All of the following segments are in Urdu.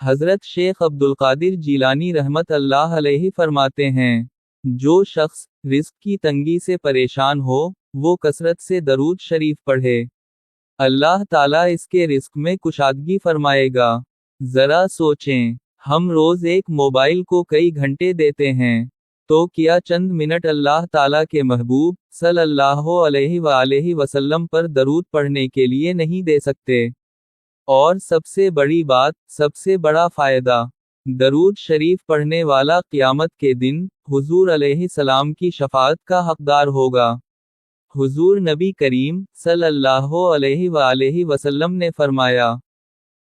حضرت شیخ عبدالقادر جیلانی رحمت اللہ علیہ فرماتے ہیں، جو شخص رزق کی تنگی سے پریشان ہو، وہ کثرت سے درود شریف پڑھے، اللہ تعالیٰ اس کے رزق میں کشادگی فرمائے گا۔ ذرا سوچیں، ہم روز ایک موبائل کو کئی گھنٹے دیتے ہیں، تو کیا چند منٹ اللہ تعالیٰ کے محبوب صلی اللہ علیہ وآلہ وسلم پر درود پڑھنے کے لیے نہیں دے سکتے؟ اور سب سے بڑی بات، سب سے بڑا فائدہ، درود شریف پڑھنے والا قیامت کے دن حضور علیہ السلام کی شفاعت کا حقدار ہوگا۔ حضور نبی کریم صلی اللہ علیہ وآلہ وسلم نے فرمایا،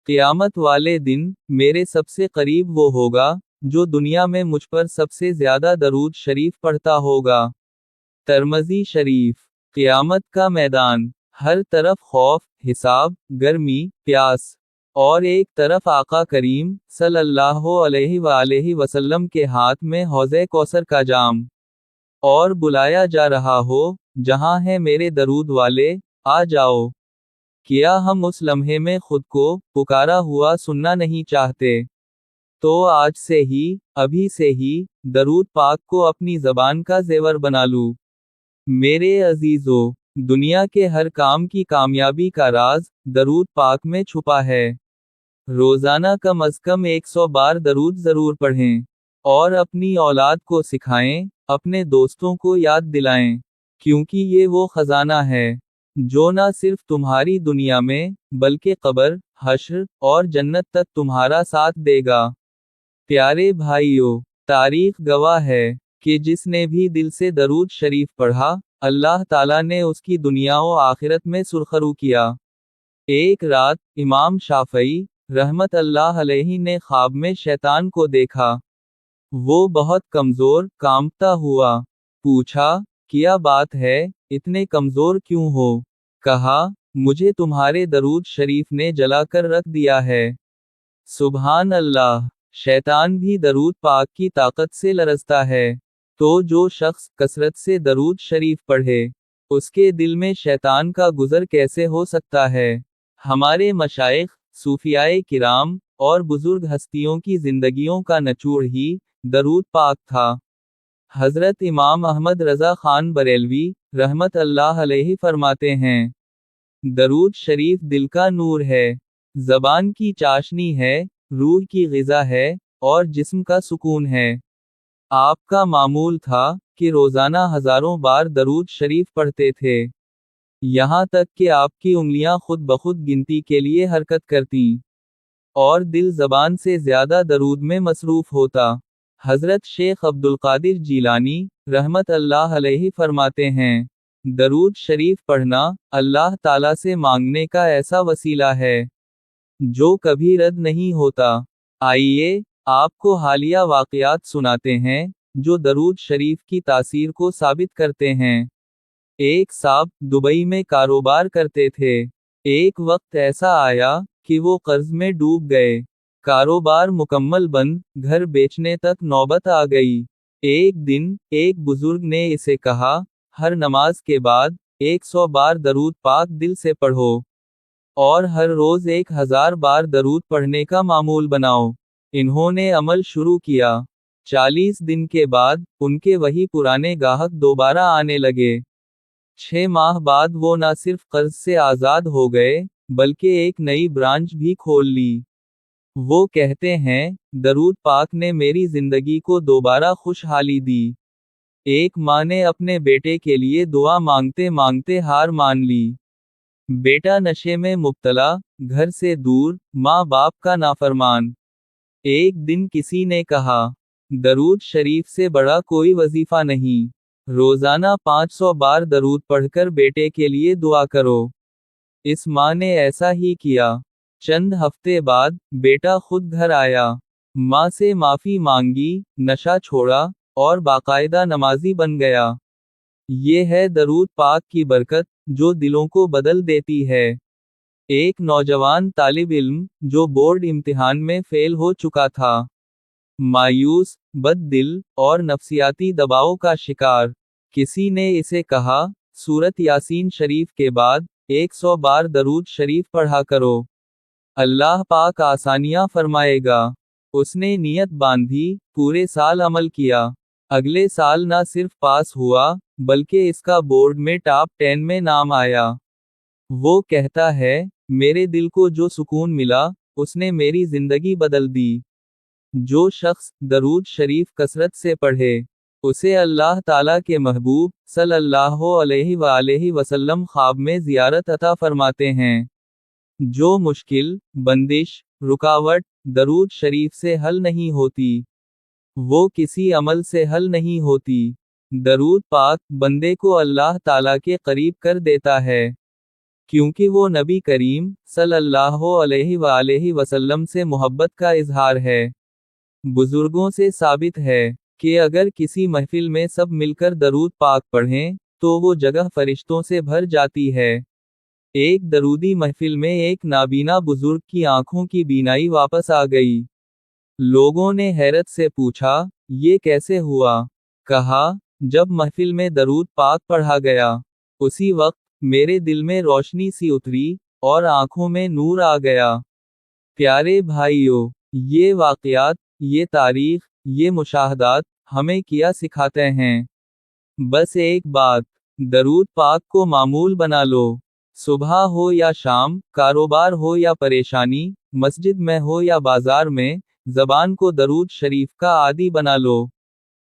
قیامت والے دن میرے سب سے قریب وہ ہوگا جو دنیا میں مجھ پر سب سے زیادہ درود شریف پڑھتا ہوگا۔ ترمذی شریف۔ قیامت کا میدان، ہر طرف خوف، حساب، گرمی، پیاس، اور ایک طرف آقا کریم صلی اللہ علیہ وآلہ وسلم کے ہاتھ میں حوض کوثر کا جام، اور بلایا جا رہا ہو، جہاں ہے میرے درود والے، آ جاؤ۔ کیا ہم اس لمحے میں خود کو پکارا ہوا سننا نہیں چاہتے؟ تو آج سے ہی، ابھی سے ہی، درود پاک کو اپنی زبان کا زیور بنا لوں۔ میرے عزیزو، دنیا کے ہر کام کی کامیابی کا راز درود پاک میں چھپا ہے۔ روزانہ کم از کم 100 بار درود ضرور پڑھیں، اور اپنی اولاد کو سکھائیں، اپنے دوستوں کو یاد دلائیں، کیونکہ یہ وہ خزانہ ہے جو نہ صرف تمہاری دنیا میں، بلکہ قبر، حشر، اور جنت تک تمہارا ساتھ دے گا۔ پیارے بھائیو، تاریخ گواہ ہے کہ جس نے بھی دل سے درود شریف پڑھا، اللہ تعالیٰ نے اس کی دنیا و آخرت میں سرخرو کیا۔ ایک رات امام شافعی رحمت اللہ علیہ نے خواب میں شیطان کو دیکھا۔ وہ بہت کمزور، کانپتا ہوا۔ پوچھا، کیا بات ہے، اتنے کمزور کیوں ہو؟ کہا، مجھے تمہارے درود شریف نے جلا کر رکھ دیا ہے۔ سبحان اللہ! شیطان بھی درود پاک کی طاقت سے لرزتا ہے۔ تو جو شخص کثرت سے درود شریف پڑھے، اس کے دل میں شیطان کا گزر کیسے ہو سکتا ہے؟ ہمارے مشائخ، صوفیاء کرام، اور بزرگ ہستیوں کی زندگیوں کا نچوڑ ہی درود پاک تھا۔ حضرت امام احمد رضا خان بریلوی رحمت اللہ علیہ فرماتے ہیں، درود شریف دل کا نور ہے، زبان کی چاشنی ہے، روح کی غذا ہے، اور جسم کا سکون ہے۔ آپ کا معمول تھا کہ روزانہ ہزاروں بار درود شریف پڑھتے تھے، یہاں تک کہ آپ کی انگلیاں خود بخود گنتی کے لیے حرکت کرتیں، اور دل زبان سے زیادہ درود میں مصروف ہوتا۔ حضرت شیخ عبدالقادر جیلانی رحمت اللہ علیہ فرماتے ہیں، درود شریف پڑھنا اللہ تعالیٰ سے مانگنے کا ایسا وسیلہ ہے جو کبھی رد نہیں ہوتا۔ آئیے آپ کو حالیہ واقعات سناتے ہیں جو درود شریف کی تاثیر کو ثابت کرتے ہیں۔ ایک صاحب دبئی میں کاروبار کرتے تھے۔ ایک وقت ایسا آیا کہ وہ قرض میں ڈوب گئے، کاروبار مکمل بند، گھر بیچنے تک نوبت آ گئی۔ ایک دن ایک بزرگ نے اسے کہا، ہر نماز کے بعد 100 بار درود پاک دل سے پڑھو، اور ہر روز 1000 بار درود پڑھنے کا معمول بناؤ۔ انہوں نے عمل شروع کیا۔ 40 دن کے بعد ان کے وہی پرانے گاہک دوبارہ آنے لگے۔ 6 ماہ بعد وہ نہ صرف قرض سے آزاد ہو گئے، بلکہ ایک نئی برانچ بھی کھول لی۔ وہ کہتے ہیں، درود پاک نے میری زندگی کو دوبارہ خوشحالی دی۔ ایک ماں نے اپنے بیٹے کے لیے دعا مانگتے مانگتے ہار مان لی۔ بیٹا نشے میں مبتلا، گھر سے دور، ماں باپ کا نافرمان۔ ایک دن کسی نے کہا، درود شریف سے بڑا کوئی وظیفہ نہیں، روزانہ 500 بار درود پڑھ کر بیٹے کے لیے دعا کرو۔ اس ماں نے ایسا ہی کیا۔ چند ہفتے بعد بیٹا خود گھر آیا، ماں سے معافی مانگی، نشہ چھوڑا، اور باقاعدہ نمازی بن گیا۔ یہ ہے درود پاک کی برکت جو دلوں کو بدل دیتی ہے۔ ایک نوجوان طالب علم جو بورڈ امتحان میں فیل ہو چکا تھا، مایوس، بد دل، اور نفسیاتی دباؤ کا شکار، کسی نے اسے کہا، سورت یاسین شریف کے بعد 100 بار درود شریف پڑھا کرو۔ اللہ پاک آسانیاں فرمائے گا۔ اس نے نیت باندھی، پورے سال عمل کیا، اگلے سال نہ صرف پاس ہوا بلکہ اس کا بورڈ میں ٹاپ 10 میں نام آیا۔ وہ کہتا ہے، میرے دل کو جو سکون ملا، اس نے میری زندگی بدل دی۔ جو شخص درود شریف کثرت سے پڑھے، اسے اللہ تعالیٰ کے محبوب صلی اللہ علیہ وآلہ وسلم خواب میں زیارت عطا فرماتے ہیں۔ جو مشکل، بندش، رکاوٹ درود شریف سے حل نہیں ہوتی، وہ کسی عمل سے حل نہیں ہوتی۔ درود پاک بندے کو اللہ تعالیٰ کے قریب کر دیتا ہے، کیونکہ وہ نبی کریم صلی اللہ علیہ وآلہ وسلم سے محبت کا اظہار ہے۔ بزرگوں سے ثابت ہے کہ اگر کسی محفل میں سب مل کر درود پاک پڑھیں تو وہ جگہ فرشتوں سے بھر جاتی ہے۔ ایک درودی محفل میں ایک نابینا بزرگ کی آنکھوں کی بینائی واپس آ گئی۔ لوگوں نے حیرت سے پوچھا، یہ کیسے ہوا؟ کہا، جب محفل میں درود پاک پڑھا گیا، اسی وقت میرے دل میں روشنی سی اتری اور آنکھوں میں نور آ گیا۔ پیارے بھائیو، یہ واقعات، یہ تاریخ، یہ مشاہدات ہمیں کیا سکھاتے ہیں؟ بس ایک بات، درود پاک کو معمول بنا لو۔ صبح ہو یا شام، کاروبار ہو یا پریشانی، مسجد میں ہو یا بازار میں، زبان کو درود شریف کا عادی بنا لو۔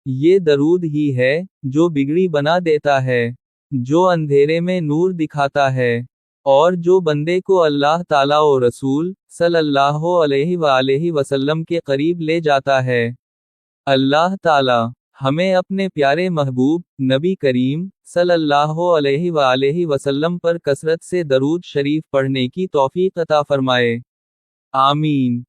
یہ درود ہی ہے جو بگڑی بنا دیتا ہے، جو اندھیرے میں نور دکھاتا ہے، اور جو بندے کو اللہ تعالیٰ و رسول صلی اللہ علیہ وآلہ وسلم کے قریب لے جاتا ہے۔ اللہ تعالیٰ ہمیں اپنے پیارے محبوب نبی کریم صلی اللہ علیہ وآلہ وسلم پر کثرت سے درود شریف پڑھنے کی توفیق عطا فرمائے۔ آمین۔